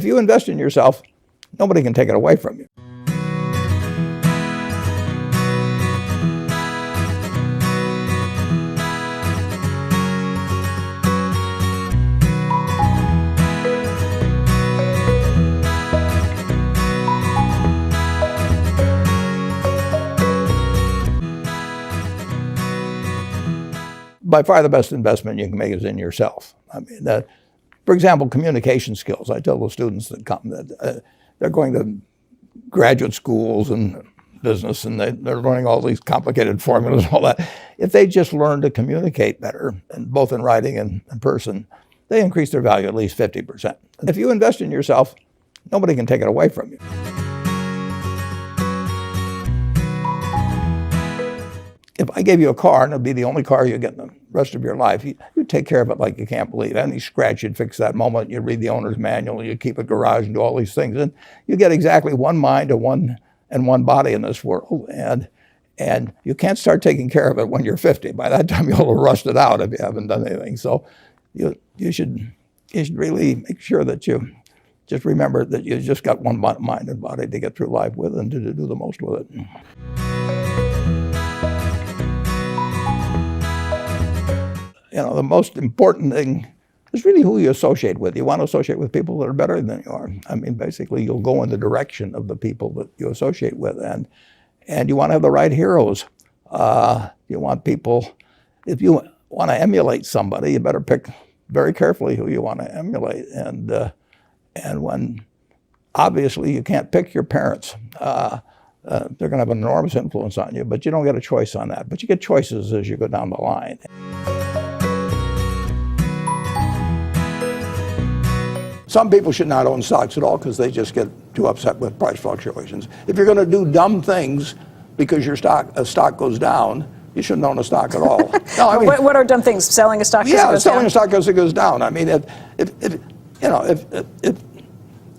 If you invest in yourself, nobody can take it away from you. By far the best investment you can make is in yourself. I mean, for example, communication skills. I tell the students that come that they're going to graduate schools and business, and they're learning all these complicated formulas and all that. If they just learn to communicate better, and both in writing and in person, they increase their value at least 50%. If you invest in yourself, nobody can take it away from you. If I gave you a car, and it'd be the only car you get in the rest of your life, you'd take care of it like you can't believe. Any scratch, you'd fix that moment. You'd read the owner's manual. You'd keep a garage and do all these things. And you get exactly one mind and one body in this world. And you can't start taking care of it when you're 50. By that time, you'll have rusted out if you haven't done anything. So you should really make sure that you just remember that you just got one mind and body to get through life with and to do the most with it. You know, the most important thing is really who you associate with. You want to associate with people that are better than you are. I mean, basically, you'll go in the direction of the people that you associate with, and you want to have the right heroes. You want people, if you want to emulate somebody, you better pick very carefully who you want to emulate. And when, obviously, you can't pick your parents. They're going to have an enormous influence on you, but you don't get a choice on that. But you get choices as you go down the line. Some people should not own stocks at all because they just get too upset with price fluctuations. If you're going to do dumb things because your stock goes down, you shouldn't own a stock at all. No, I mean, what are dumb things? Selling a stock because it goes down? Yeah, selling a stock because it goes down. I mean,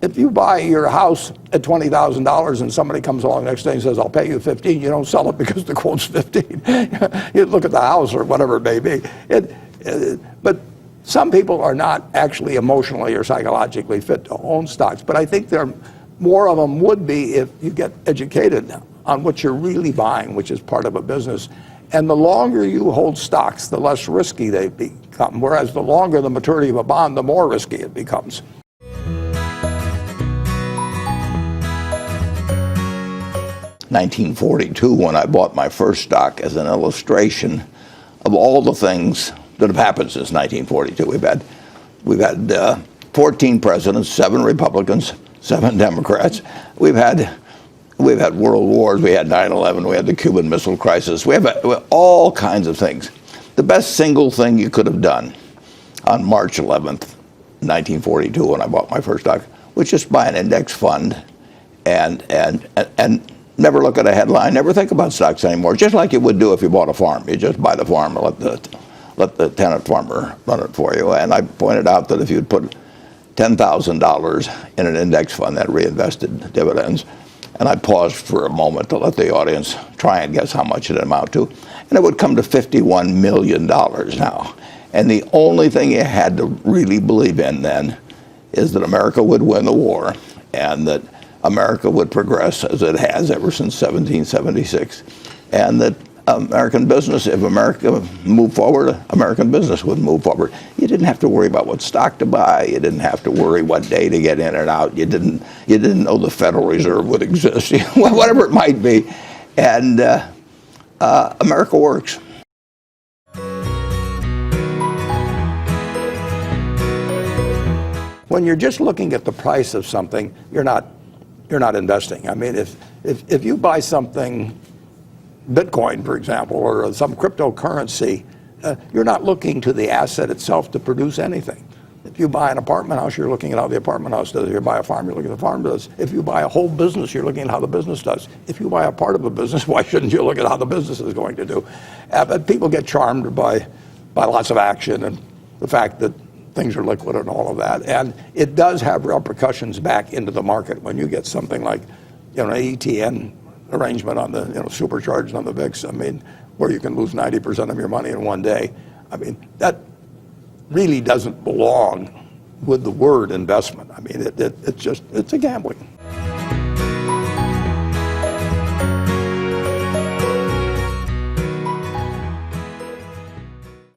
if you buy your house at $20,000 and somebody comes along next day and says, "I'll pay you 15," you don't sell it because the quote's 15. You look at the house or whatever it may be. But some people are not actually emotionally or psychologically fit to own stocks, but I think more of them would be if you get educated on what you're really buying, which is part of a business. And the longer you hold stocks, the less risky they become, whereas the longer the maturity of a bond, the more risky it becomes. (1942) when I bought my first stock as an illustration of all the things that have happened since 1942. We've had 14 presidents, 7 Republicans, 7 Democrats. We've had world wars. We had 9/11. We had the Cuban Missile Crisis. We have all kinds of things. The best single thing you could have done on March 11th, 1942, when I bought my first stock, was just buy an index fund and never look at a headline, never think about stocks anymore. Just like you would do if you bought a farm. You just buy the farm and let the tenant farmer run it for you. And I pointed out that if you'd put $10,000 in an index fund that reinvested dividends, and I paused for a moment to let the audience try and guess how much it amounted to, and it would come to $51 million now. And the only thing you had to really believe in then is that America would win the war and that America would progress as it has ever since 1776, and that American business, if America moved forward, American business would move forward. You didn't have to worry about what stock to buy. You didn't have to worry what day to get in and out. You didn't know the Federal Reserve would exist, whatever it might be. And America works. When you're just looking at the price of something, you're not investing. I mean, if you buy something, Bitcoin, for example, or some cryptocurrency, you're not looking to the asset itself to produce anything. If you buy an apartment house, you're looking at how the apartment house does. If you buy a farm, you're looking at the farm does. If you buy a whole business, you're looking at how the business does. If you buy a part of a business, why shouldn't you look at how the business is going to do? But people get charmed by lots of action and the fact that things are liquid and all of that. And it does have repercussions back into the market when you get something like, an ETN arrangement on the, supercharged on the VIX. I mean, where you can lose 90% of your money in one day. I mean, that really doesn't belong with the word investment. I mean, it's a gambling.